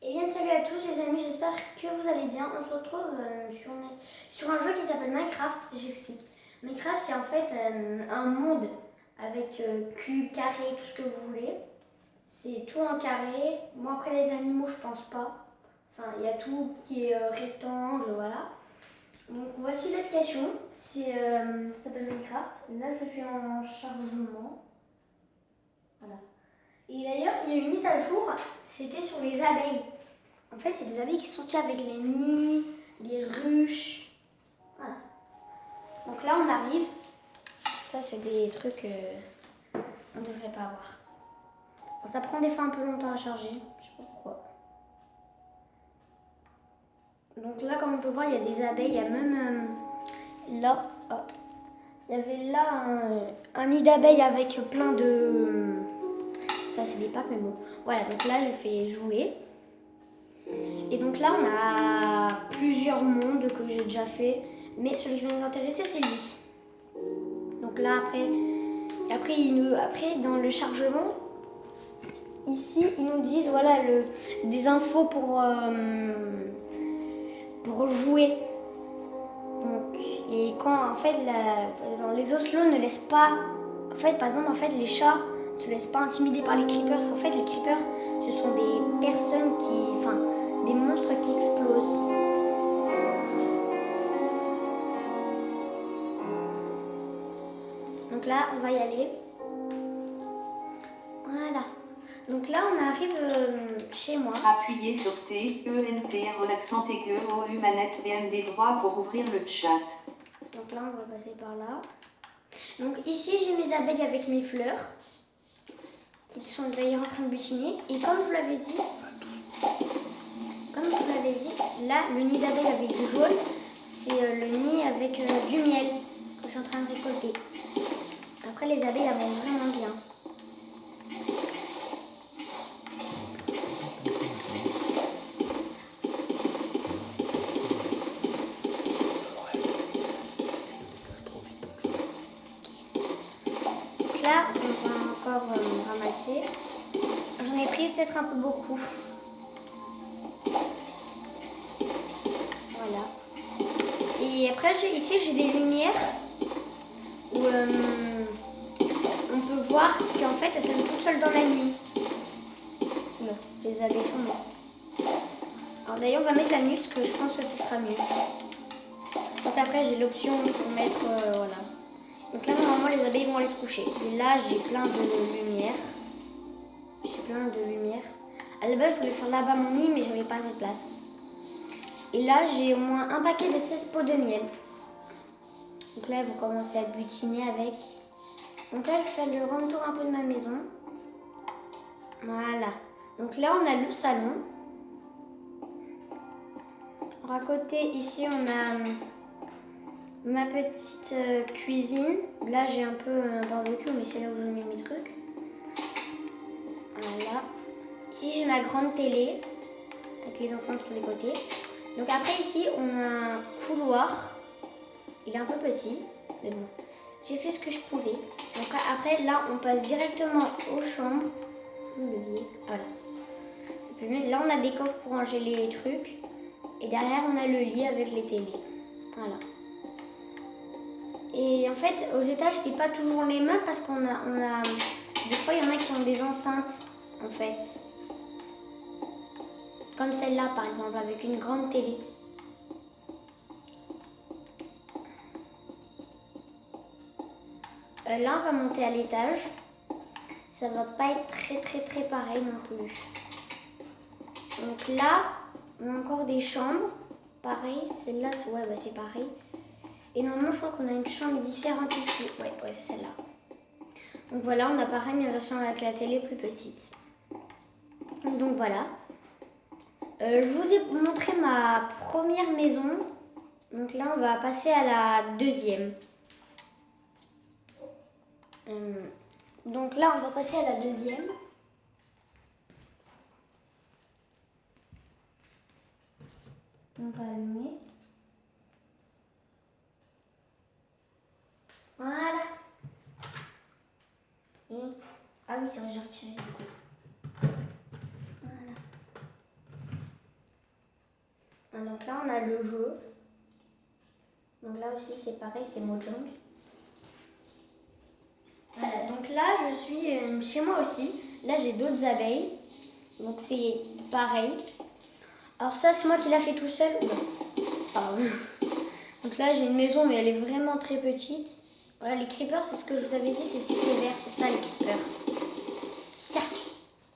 Et bien salut à tous les amis, j'espère que vous allez bien. On se retrouve sur un jeu qui s'appelle Minecraft, j'explique. Minecraft c'est en fait un monde avec cube, carré, tout ce que vous voulez. C'est tout en carré. Bon après les animaux je pense pas. Enfin il y a tout qui est rectangle, voilà. Donc voici l'application, ça s'appelle Minecraft. Là je suis en chargement. Voilà. Et d'ailleurs, il y a une mise à jour, c'était sur les abeilles. En fait, il y a des abeilles qui sont sorties avec les nids, les ruches. Voilà. Donc là, on arrive. Ça, c'est des trucs qu'on ne devrait pas avoir. Bon, ça prend des fois un peu longtemps à charger. Je sais pas pourquoi. Donc là, comme on peut voir, il y a des abeilles. Il y a même là. Oh, il y avait là un nid d'abeilles avec plein de... Ça, c'est des packs, mais bon. Voilà, donc là, je fais jouer. Et donc là, on a plusieurs mondes que j'ai déjà fait. Mais celui qui va nous intéresser, c'est lui. Donc là, après, dans le chargement, ici, ils nous disent voilà, des infos pour jouer. Donc, et quand, en fait, par exemple, les oslots ne laissent pas... En fait, par exemple, les chats ne se laissent pas intimider par les creepers. En fait, les creepers, ce sont des personnes des monstres qui explosent. Donc là, on va y aller. Voilà. Donc là, on arrive chez moi. Appuyez sur T, E, N, T, relaxant aigu, O, U, manette, VMD droit pour ouvrir le chat. Donc là, on va passer par là. Donc ici, j'ai mes abeilles avec mes fleurs, qui sont d'ailleurs en train de butiner. Et comme je vous l'avais dit, là, le nid d'abeilles avec du jaune, c'est le nid avec du miel que je suis en train de récolter. Après, les abeilles avancent vraiment bien. Donc là, on va encore ramasser. J'en ai pris peut-être un peu beaucoup. Voilà. Et après, ici, j'ai des lumières où on peut voir qu'en fait, elles s'allument toutes seules dans la nuit. Là, les abeilles sont mortes. Alors d'ailleurs, on va mettre la nuit parce que je pense que ce sera mieux. Donc après, j'ai l'option pour mettre... voilà. Donc là, normalement, les abeilles vont aller se coucher. Et là, j'ai plein de lumière. À la base, je voulais faire là-bas mon nid, mais j'avais pas assez de place. Et là, j'ai au moins un paquet de 16 pots de miel. Donc là, elles vont commencer à butiner avec. Donc là, je fais le retour un peu de ma maison. Voilà. Donc là, on a le salon. Alors à côté, ici, on a ma petite cuisine. Là, j'ai un peu un barbecue, mais c'est là où je mets mes trucs. Voilà. Ici, j'ai ma grande télé avec les enceintes sur les côtés. Donc après, ici, on a un couloir. Il est un peu petit, mais bon. J'ai fait ce que je pouvais. Donc après, là, on passe directement aux chambres. Le levier, voilà. C'est plus mieux. Là, on a des coffres pour ranger les trucs. Et derrière, on a le lit avec les télés. Voilà. Et en fait, aux étages, c'est pas toujours les mêmes parce qu'on a... Des fois, il y en a qui ont des enceintes, en fait. Comme celle-là, par exemple, avec une grande télé. Là, on va monter à l'étage. Ça va pas être très pareil non plus. Donc là, on a encore des chambres. Pareil, celle-là, c'est pareil. Et normalement, je crois qu'on a une chambre différente ici. Ouais, c'est celle-là. Donc voilà, on a pareil, mais version avec la télé plus petite. Donc voilà. Je vous ai montré ma première maison. Donc là, on va passer à la deuxième. Donc là, on va passer à la deuxième. On va allumer. Voilà. Et... Ah oui, c'est vrai, j'ai retiré du coup. Voilà. Donc là, on a le jeu. Donc là aussi, c'est pareil, c'est Mojang. Voilà, donc là, je suis chez moi aussi. Là, j'ai d'autres abeilles. Donc c'est pareil. Alors ça, c'est moi qui l'a fait tout seul. Oula, c'est pas grave. Donc là, j'ai une maison, mais elle est vraiment très petite. Voilà, les creepers, c'est ce que je vous avais dit, c'est ce qui est vert. C'est ça, les creepers. Ça.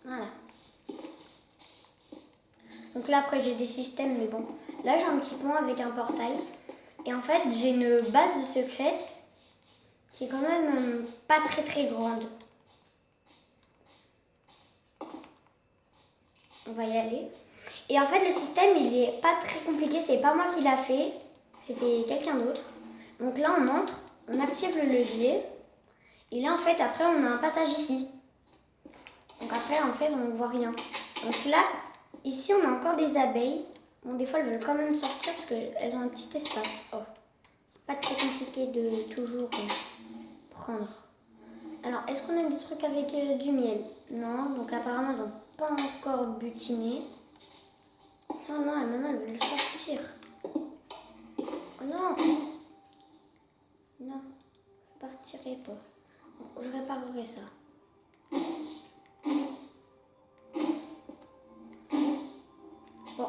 Voilà. Donc là, après, j'ai des systèmes, mais bon. Là, j'ai un petit pont avec un portail. Et en fait, j'ai une base secrète qui est quand même pas très très grande. On va y aller. Et en fait, le système, il est pas très compliqué. C'est pas moi qui l'a fait. C'était quelqu'un d'autre. Donc là, on entre, on active le levier. Et là, en fait, après, on a un passage ici. Donc après, en fait, on ne voit rien. Donc là, ici, on a encore des abeilles. Bon, des fois, elles veulent quand même sortir parce qu'elles ont un petit espace. Oh. C'est pas très compliqué de toujours prendre. Alors, est-ce qu'on a des trucs avec du miel? Non, donc apparemment, ils n'ont pas encore butiné. Non, non, et maintenant, elles veulent sortir. Oh non! Non, je partirai pas. Je réparerai ça. Bon.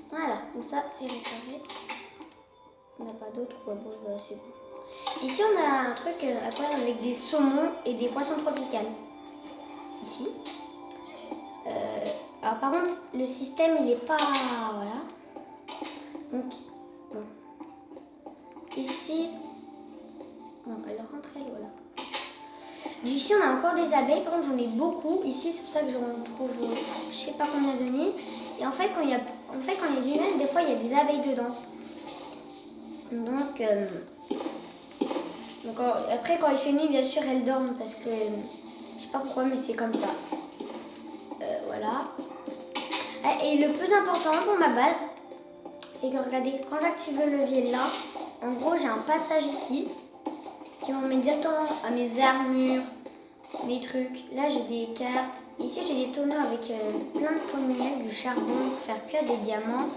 Voilà, comme ça, c'est réparé. On n'a pas d'autre. Ouais, bon, bah, c'est bon. Ici, on a un truc avec des saumons et des poissons tropicales. Ici. Alors, par contre, le système, il est pas... Voilà. Donc, bon. Ici... Bon, elle rentre, elle, voilà. Donc, ici, on a encore des abeilles. Par contre, j'en ai beaucoup. Ici, c'est pour ça que j'en trouve je sais pas combien de nids. Et en fait, quand il y a du miel, des fois, il y a des abeilles dedans. Donc après, quand il fait nuit, bien sûr, elles dorment parce que je sais pas pourquoi, mais c'est comme ça. Voilà. Et le plus important pour ma base, c'est que regardez, quand j'active le levier là, en gros, j'ai un passage ici qui m'emmène directement à mes armures, mes trucs. Là, j'ai des cartes. Ici, j'ai des tonneaux avec plein de pots de miel, du charbon pour faire cuire des diamants.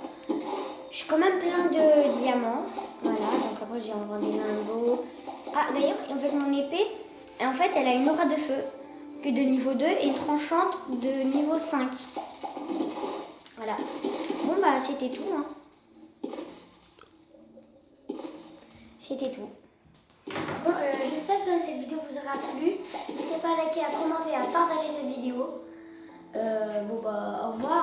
J'ai quand même plein de diamants. Voilà, donc après, j'ai en des lingots. Ah, d'ailleurs, en fait, mon épée, en fait, elle a une aura de feu que de niveau 2 et une tranchante de niveau 5. Voilà. Bon, bah, c'était tout. Hein. C'était tout. Bon, j'espère que cette vidéo vous aura plu. N'hésitez pas à liker, à commenter, à partager cette vidéo. Bon, bah, au revoir.